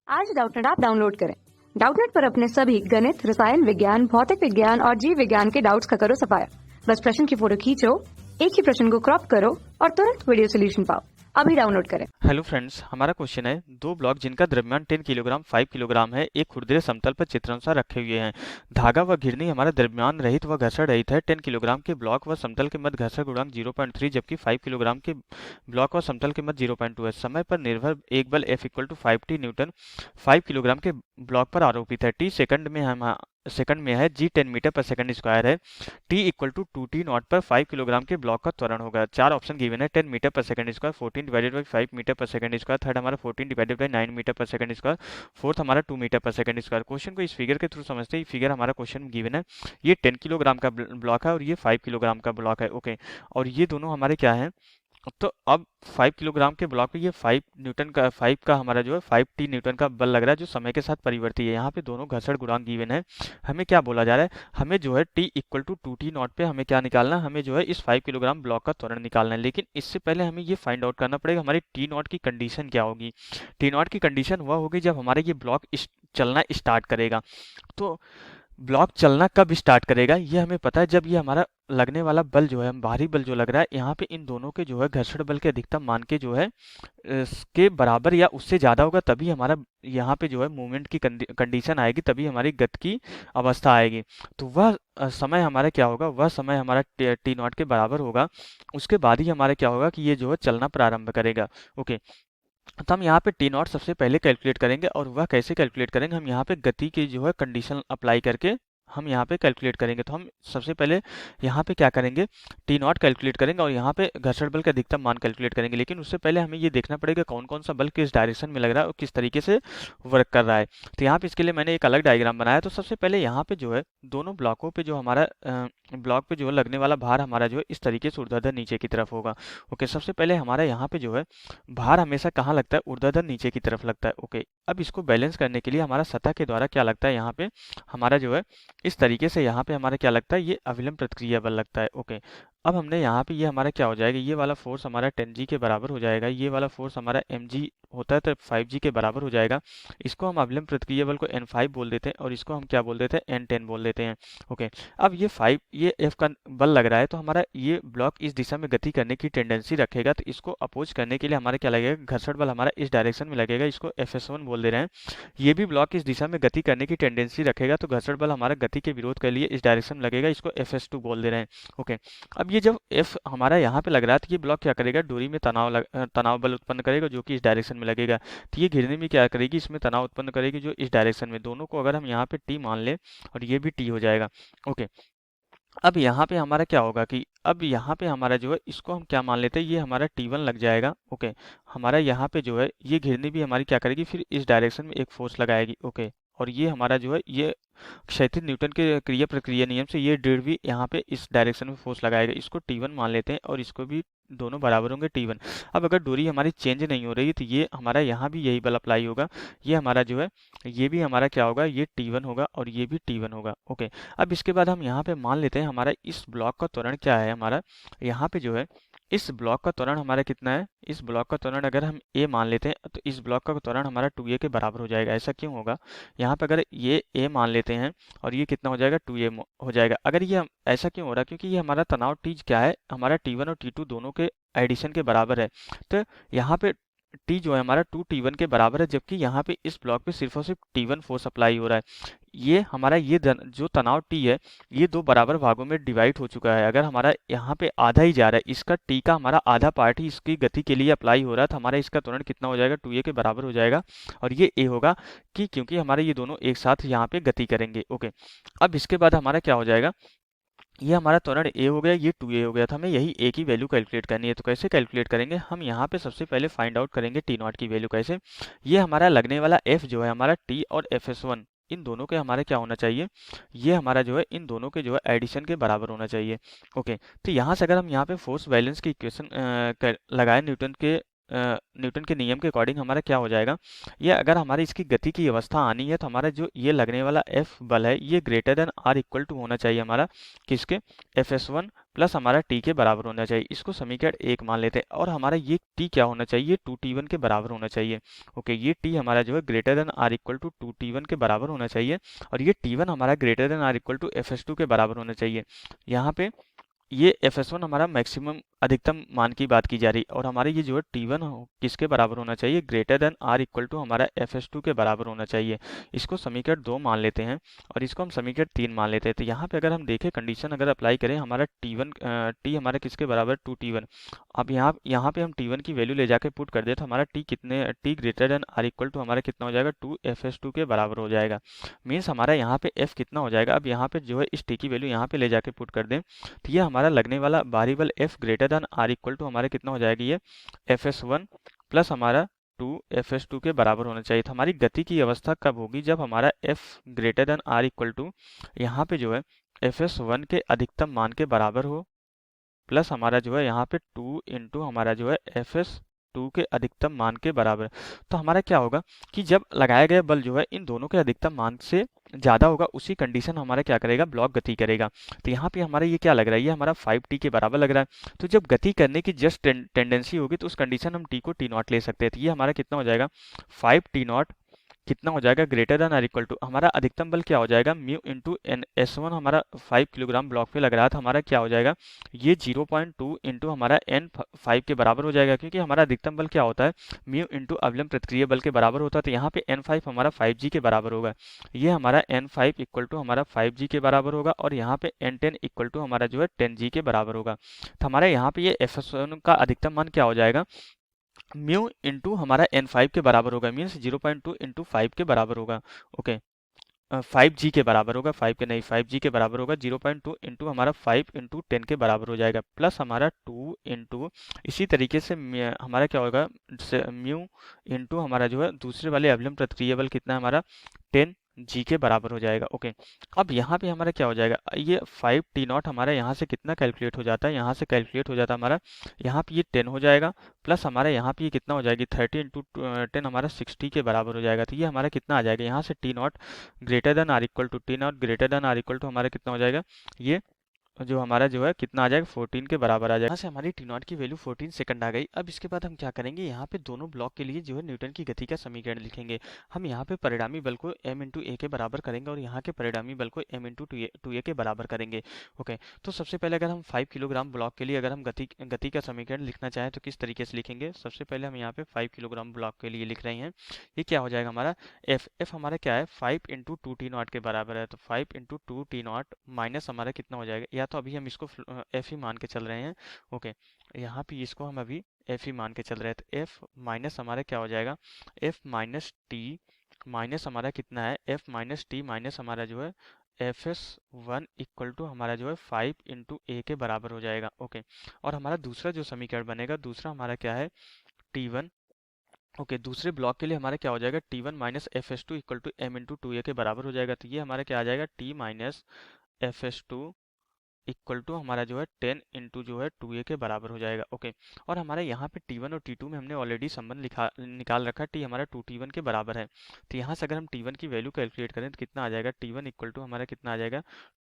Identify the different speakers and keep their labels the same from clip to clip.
Speaker 1: आज Doubtnut app download करें। Doubtnut पर अपने सभी गणित, रसायन विज्ञान, भौतिक विज्ञान और जीव विज्ञान के डाउट्स का करो सफाया। बस प्रश्न की फोटो खींचो, एक ही प्रश्न को क्रॉप करो और तुरंत वीडियो सोल्यूशन पाओ। अभी डाउनलोड करें।
Speaker 2: हेलो फ्रेंड्स, हमारा क्वेश्चन है दो ब्लॉक जिनका द्रव्यमान 10 किलोग्राम 5 किलोग्राम है एक खुरदरे समतल पर चित्रानुसार रखे हुए हैं। धागा व घिरनी हमारा द्रव्यमान रहित व घर्षण रहित है। 10 किलोग्राम के ब्लॉक व समतल के मध्य घर्षण गुणांक 0.3 जबकि 5 किलोग्राम के ब्लॉक व समतल के मध्य 0.2 है। समय पर निर्भर एक बल F equal to 5t newton 5 kilogram के ब्लॉक पर आरोपित है। t सेकंड में है, g 10 metre per second square है। t equal to 2t naught per 5 kilogram के ब्लॉक का त्वरण होगा। चार ऑप्शन गिवन है, 10 metre per second square, 14 divided by 5 metre per second square, third हमारा 14 divided by 9 metre per second square, fourth हमारा 2 metre per second square. Question को इस फिगर के थ्रू समझते हैं। फिगर हमारा क्वेश्चन गिवन है, ये 10 किलोग्राम का ब्लॉक है और ये 5 किलोग्राम का ब्लॉक है। ओके, और ये दोनों हमारे क्या है, तो अब 5 किलोग्राम के ब्लॉक पे ये 5 का हमारा जो है 5t न्यूटन का बल लग रहा है जो समय के साथ परिवर्ती है। यहाँ पे दोनों घर्षण गुणांक गिवन है। हमें क्या बोला जा रहा है, हमें जो है t equal to 2t not पे हमें क्या निकालना है, हमें जो है इस 5 किलोग्राम ब्लॉक का त्वरण निकालना है। लेकिन इससे पहले हमें ये फाइंड आउट करना पड़ेगा हमारी टी नॉट की कंडीशन क्या होगी। टी नॉट की कंडीशन वह होगी जब हमारे ये ब्लॉक चलना स्टार्ट करेगा। तो ब्लॉक चलना कब स्टार्ट करेगा ये हमें पता है, जब ये हमारा लगने वाला बल जो है, बाहरी बल जो लग रहा है यहाँ पे, इन दोनों के जो है घर्षण बल के अधिकतम मान के जो है के बराबर या उससे ज़्यादा होगा, तभी हमारा यहाँ पे जो है मूवमेंट की कंडीशन आएगी, तभी हमारी गति की अवस्था आएगी। तो वह समय हमारा क्या होगा, वह समय हमारा टी नॉट के बराबर होगा। उसके बाद ही हमारा क्या होगा कि ये जो है चलना प्रारंभ करेगा। ओके, तो हम यहाँ पे टी नॉट सबसे पहले कैलकुलेट करेंगे, और वह कैसे कैलकुलेट करेंगे, हम यहाँ पे गति की जो है कंडीशन अप्लाई करके हम यहाँ पे कैलकुलेट करेंगे। तो हम सबसे पहले यहाँ पे क्या करेंगे, टी नॉट कैलकुलेट करेंगे और यहाँ पे घर्षण बल का अधिकतम मान कैलकुलेट करेंगे। लेकिन उससे पहले हमें ये देखना पड़ेगा कौन कौन सा बल किस डायरेक्शन में लग रहा है और किस तरीके से वर्क कर रहा है। तो यहाँ पे इसके लिए मैंने एक अलग डायग्राम बनाया। तो सबसे पहले यहाँ पे जो है दोनों ब्लॉकों पे जो हमारा ब्लॉक पे जो है लगने वाला भार हमारा जो है इस तरीके से ऊर्ध्वाधर नीचे की तरफ होगा। ओके, सबसे पहले हमारा यहाँ पे जो है भार हमेशा कहाँ लगता है, ऊर्ध्वाधर नीचे की तरफ लगता है। ओके, अब इसको बैलेंस करने के लिए हमारा सतह के द्वारा क्या लगता है, यहाँ पे हमारा जो है इस तरीके से यहाँ पे हमारा क्या लगता है, ये अविलंब प्रतिक्रिया बल लगता है। ओके, अब हमने यहाँ पे ये हमारा क्या हो जाएगा, ये वाला फोर्स हमारा 10G के बराबर हो जाएगा, ये वाला फोर्स हमारा mg होता है तो 5G के बराबर हो जाएगा। इसको हम अविलंब प्रतिक्रिया बल को N5 बोल देते हैं और इसको हम क्या बोल देते हैं, N10 बोल देते हैं। ओके, अब ये F का बल लग रहा है, तो हमारा ये ब्लॉक इस दिशा में गति करने की टेंडेंसी रखेगा। तो इसको अपोज करने के लिए हमारा क्या लगेगा, घर्षण बल हमारा इस डायरेक्शन में लगेगा, इसको FS1 बोल दे रहे हैं। ये भी ब्लॉक इस दिशा में गति करने की टेंडेंसी रखेगा, तो घर्षण बल हमारा गति के विरोध के लिए इस डायरेक्शन में लगेगा, इसको FS2 बोल दे रहे हैं। ओके, अब ये जब F हमारा यहाँ पे लग रहा है, तो ये ब्लॉक क्या करेगा, डोरी में तनाव बल उत्पन्न करेगा जो कि इस डायरेक्शन में लगेगा। तो ये घिरनी में क्या करेगी, इसमें तनाव उत्पन्न करेगी जो इस डायरेक्शन में। दोनों को अगर हम यहाँ पे T मान लें और ये भी T हो जाएगा। ओके, अब यहाँ पे हमारा क्या होगा कि अब यहाँ पे हमारा जो है इसको हम क्या मान लेते हैं, ये हमारा T1 लग जाएगा। ओके, हमारा यहाँ पे जो है ये घिरनी भी हमारी क्या करेगी, फिर इस डायरेक्शन में एक फोर्स लगाएगी। ओके, और ये हमारा जो है ये क्षैतिज न्यूटन के क्रिया प्रक्रिया नियम से ये ड्रिल भी यहाँ पे इस डायरेक्शन में फोर्स लगाएगा। इसको T1 मान लेते हैं और इसको भी, दोनों बराबर होंगे T1। अब अगर डोरी हमारी चेंज नहीं हो रही तो ये हमारा यहाँ भी यही बल अप्लाई होगा। ये हमारा जो है ये भी हमारा क्या होगा, ये T1 होगा और ये भी T1 होगा। ओके, अब इसके बाद हम यहाँ पे मान लेते हैं हमारा इस ब्लॉक का त्वरण क्या है, हमारा यहाँ पे जो है इस ब्लॉक का त्वरण हमारा कितना है, इस ब्लॉक का त्वरण अगर हम a मान लेते हैं तो इस ब्लॉक का त्वरण हमारा 2a के बराबर हो जाएगा। ऐसा क्यों होगा, यहाँ पे अगर ये a मान लेते हैं और ये कितना हो जाएगा, 2a हो जाएगा। अगर ये ऐसा क्यों हो रहा है, क्योंकि ये हमारा तनाव T क्या है, हमारा T1 और T2 दोनों के एडिशन के बराबर है। तो यहाँ पे T जो है हमारा 2T1 के बराबर है, जबकि यहाँ पे इस ब्लॉक पे सिर्फ और सिर्फ T1 फोर्स अप्लाई हो रहा है। ये हमारा जो तनाव T है ये दो बराबर भागों में डिवाइड हो चुका है। अगर हमारा यहाँ पे आधा ही जा रहा है, इसका T का हमारा आधा पार्ट ही इसकी गति के लिए अप्लाई हो रहा है, तो हमारा इसका त्वरण कितना हो जाएगा, 2a के बराबर हो जाएगा। और ये a होगा कि क्योंकि हमारे ये दोनों एक साथ यहाँ पे गति करेंगे। ओके, अब इसके बाद हमारा क्या हो जाएगा, ये हमारा त्वरण a हो गया, ये 2a हो गया था, हमें यही a की वैल्यू कैलकुलेट करनी है। तो कैसे कैलकुलेट करेंगे, हम यहाँ पे सबसे पहले फाइंड आउट करेंगे टी नॉट की वैल्यू। कैसे, ये हमारा लगने वाला f जो है हमारा t और FS1 इन दोनों के हमारे क्या होना चाहिए, ये हमारा जो है इन दोनों के जो है एडिशन के बराबर होना चाहिए। ओके, तो यहाँ से अगर हम यहाँ पे फोर्स बैलेंस की इक्वेशन लगाए न्यूटन के न्यूटन के नियम के अकॉर्डिंग हमारा क्या हो जाएगा, ये अगर हमारी इसकी गति की अवस्था आनी है तो हमारा जो ये लगने वाला F बल है ये greater than or equal to होना चाहिए हमारा किसके, Fs1 प्लस हमारा t के बराबर होना चाहिए। इसको समीकरण 1 मान लेते हैं और हमारा ये t क्या होना चाहिए, 2t1 के बराबर होना चाहिए। ओके, ये t हमारा जो है greater than or equal to 2t1 के बराबर होना चाहिए और ये t1 हमारा greater than or equal to Fs2 के बराबर होना चाहिए। यहाँ पे ये Fs1 हमारा मैक्सिमम अधिकतम मान की बात की जा रही है और हमारे ये जो है T1 किसके बराबर होना चाहिए, greater than or equal to हमारा Fs2 के बराबर होना चाहिए। इसको समीकरण 2 मान लेते हैं और इसको हम समीकरण 3 मान लेते हैं। तो यहाँ पे अगर हम देखें कंडीशन अगर अप्लाई करें हमारा T1 T हमारा किसके बराबर 2T1। अब यहाँ पे हम T1 की वैल्यू ले जाके पुट कर दे तो हमारा T greater than or equal to हमारा कितना हो जाएगा, 2Fs2 के बराबर हो जाएगा। मीन्स हमारा यहाँ पे F कितना हो जाएगा, अब यहाँ पे जो है इस T की वैल्यू यहाँ पे ले जाके पुट कर दें तो ये हमारा लगने वाला बाहरी बल F greater than or equal to हमारा कितना हो जाएगा, ये Fs1 प्लस हमारा 2Fs2 के बराबर होना चाहिए। तो हमारी गति की अवस्था कब होगी, जब हमारा F greater than or equal to यहाँ पे जो है Fs1 के अधिकतम मान के बराबर हो प्लस हमारा जो है यहाँ पे 2 इंटू हमारा जो है Fs2 के अधिकतम मान के बराबर। तो हमारा क्या होगा कि जब लगाया गया बल जो है इन दोनों के अधिकतम मान से ज़्यादा होगा उसी कंडीशन हमारा क्या करेगा, ब्लॉक गति करेगा। तो यहाँ पे हमारा ये क्या लग रहा है, ये हमारा 5t के बराबर लग रहा है। तो जब गति करने की जस्ट टेंडेंसी होगी तो उस कंडीशन हम t को t0 ले सकते हैं। तो ये हमारा कितना हो जाएगा, 5t0 कितना हो जाएगा, greater than or equal to हमारा अधिकतम बल क्या हो जाएगा, म्यू इंटू एन S1 हमारा 5 किलोग्राम ब्लॉक पे लग रहा था, हमारा क्या हो जाएगा, ये 0.2 इंटू हमारा N5 के बराबर हो जाएगा क्योंकि हमारा अधिकतम बल क्या होता है, म्यू इंटू अवलंब प्रतिक्रिया बल के बराबर होता है। तो यहाँ पे N5 हमारा 5G के बराबर होगा, ये हमारा N5 इक्वल टू हमारा 5G के बराबर होगा और यहाँ पे N10 इक्वल टू हमारा जो है 10G के बराबर होगा। तो हमारा यहाँ पे ये Fs1 का अधिकतम मान क्या हो जाएगा, म्यू इंटू हमारा N5 के बराबर होगा, मीन्स 0.2 इंटू 5 के बराबर होगा। ओके, 5G के बराबर होगा, 5 के नहीं 5G के बराबर होगा, 0.2 इंटू हमारा 5 इंटू 10 के बराबर हो जाएगा प्लस हमारा 2 इंटू इसी तरीके से हमारा क्या होगा, म्यू इंटू हमारा जो है दूसरे वाले अवलंब प्रतिक्रिया बल कितना है हमारा 10G के बराबर हो जाएगा। ओके, अब यहाँ पे हमारा क्या हो जाएगा, ये 5t0 हमारा यहाँ से कितना कैलकुलेट हो जाता है, यहाँ से कैलकुलेट हो जाता है हमारा यहाँ पे ये 10 हो जाएगा प्लस हमारा यहाँ पे ये कितना हो जाएगी 30 इंटू 10 हमारा 60 के बराबर हो जाएगा। तो ये हमारा कितना आ जाएगा, यहाँ से t0 greater than or equal to t0 greater than or equal to हमारा कितना हो जाएगा, ये जो हमारा जो है कितना आ जाएगा 14 के बराबर आ जाएगा। यहाँ से हमारी t0 की वैल्यू 14 सेकंड आ गई। अब इसके बाद हम क्या करेंगे, यहाँ पे दोनों ब्लॉक के लिए जो है न्यूटन की गति का समीकरण लिखेंगे। हम यहाँ पे परिणामी बल को m इंटू ए के बराबर करेंगे और यहाँ के परिणामी बल को m इंटू टू ए के बराबर करेंगे। ओके, तो सबसे पहले अगर हम 5 किलोग्राम ब्लॉक के लिए अगर हम गति का समीकरण लिखना चाहें तो किस तरीके से लिखेंगे, सबसे पहले हम यहाँ पे 5 किलोग्राम ब्लॉक के लिए लिख रहे हैं। ये क्या हो जाएगा हमारा एफ हमारा क्या है 5 इंटू 2t0 के बराबर है। तो 5 इंटू 2t0 माइनस हमारा कितना हो जाएगा, या तो अभी हम इसको एफ ही मान के चल रहे हैं। ओके, यहाँ पे इसको हम अभी एफ ही मान के चल रहे हैं। तो एफ माइनस हमारा क्या हो जाएगा, एफ माइनस टी माइनस हमारा कितना है, एफ माइनस टी माइनस हमारा जो है Fs1 इक्वल टू हमारा जो है 5 इंटू ए के बराबर हो जाएगा। ओके, और हमारा दूसरा जो समीकरण बनेगा, दूसरा हमारा क्या है T1। ओके, दूसरे ब्लॉक के लिए हमारा क्या हो जाएगा, T1 minus Fs2 equal to m into 2a के बराबर हो जाएगा। तो ये हमारा क्या आ जाएगा, T minus Fs2 equal to हमारा जो है 10 इंटू जो है 2a के बराबर हो जाएगा। ओके, और हमारे यहाँ पे T1 और T2 में हमने ऑलरेडी संबंध निकाल रखा है, T हमारा 2T1 के बराबर है। तो यहाँ से अगर हम T1 की वैल्यू कैलकुलेट करें तो कितना आ जाएगा, T1 इक्वल टू हमारा कितना आ जाएगा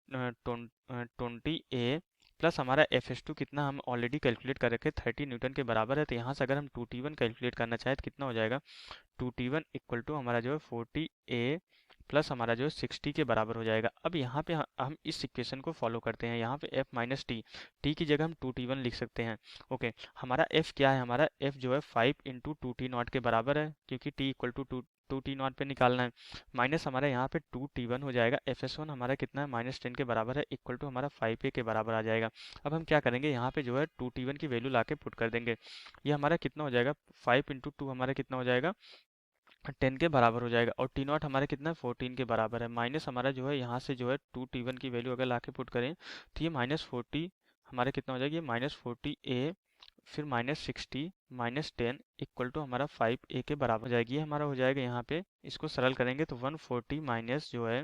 Speaker 2: 20a प्लस हमारा Fs2 कितना हम ऑलरेडी कैलकुलेट कर रखे 30 न्यूटन के बराबर है। तो यहाँ से अगर हम 2T1 कैलकुलेट करना चाहें तो कितना हो जाएगा, 2T1 इक्वल टू हमारा जो है 40a प्लस हमारा जो है 60 के बराबर हो जाएगा। अब यहाँ पे हम इस इक्वेशन को फॉलो करते हैं। यहाँ पे f माइनस टी की जगह हम 2T1 लिख सकते हैं। ओके, हमारा f क्या है, हमारा f जो है 5 इंटू 2T0 के बराबर है क्योंकि t इक्वल टू 2T0 पे निकालना है, माइनस हमारा यहाँ पे 2T1 हो जाएगा। Fs1 हमारा कितना है माइनस 10 के बराबर है इक्वल टू हमारा 5a के बराबर आ जाएगा। अब हम क्या करेंगे, यहाँ पे जो है 2T1 की वैल्यू ला के पुट कर देंगे। ये हमारा कितना हो जाएगा, 5 इंटू 2 हमारा कितना हो जाएगा 10 के बराबर हो जाएगा और T0 हमारा कितना है 14 के बराबर है। माइनस हमारा जो है यहाँ से जो है 2T1 की वैल्यू अगर ला के पुट करें तो ये माइनस 40 हमारा कितना हो जाएगा, ये माइनस 40a फिर माइनस 60 माइनस 10 इक्वल टू हमारा 5a के बराबर हो जाएगी। ये हमारा हो जाएगा यहाँ पे, इसको सरल करेंगे तो 140 माइनस जो है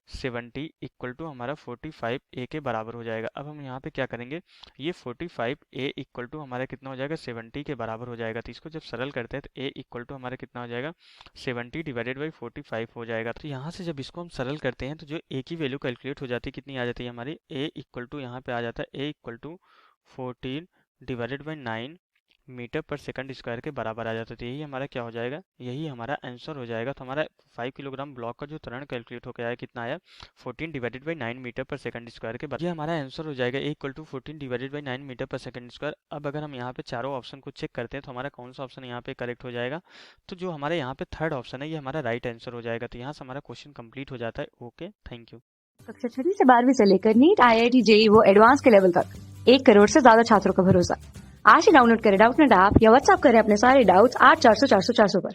Speaker 2: 70 इक्वल टू हमारा 45a के बराबर हो जाएगा। अब हम यहाँ पे क्या करेंगे, ये 45a इक्वल टू हमारा कितना हो जाएगा, 70 के बराबर हो जाएगा। तो इसको जब सरल करते हैं तो a इक्वल टू हमारा कितना हो जाएगा, 70 डिवाइडेड बाई 45 हो जाएगा। तो यहाँ से जब इसको हम सरल करते हैं तो जो a की वैल्यू कैलकुलेट हो जाती है, कितनी आ जाती है हमारी, a इक्वल टू यहाँ पे आ जाता है a equal to 14 divided by 9 metre per second square के बराबर आ जाता है। तो यही हमारा क्या हो जाएगा, यही हमारा आंसर हो जाएगा। तो हमारा 5 किलोग्राम ब्लॉक का जो त्वरण कैलकुलेट होकर आया, कितना आया, 14 divided by 9 metre per second square के बराबर। ये हमारा आंसर हो जाएगा equal to 14 divided by 9 metre per second square. अब अगर हम यहाँ पे चारों ऑप्शन को चेक करते हैं तो हमारा कौन सा ऑप्शन यहाँ पे करेक्ट हो जाएगा, तो जो हमारे यहाँ पे थर्ड ऑप्शन है ये हमारा राइट आंसर हो जाएगा। तो यहाँ से हमारा क्वेश्चन कंप्लीट हो जाता है। Okay, thank you.
Speaker 1: कक्षा 6वीं से 12वीं से लेकर नीट, IIT, JEE वो एडवांस के लेवल तक 1 करोड़ से ज्यादा छात्रों का भरोसा। आज ही डाउनलोड करें डाउटनेट ऐप या व्हाट्सएप करें अपने सारे डाउट्स 8400 400 400 पर।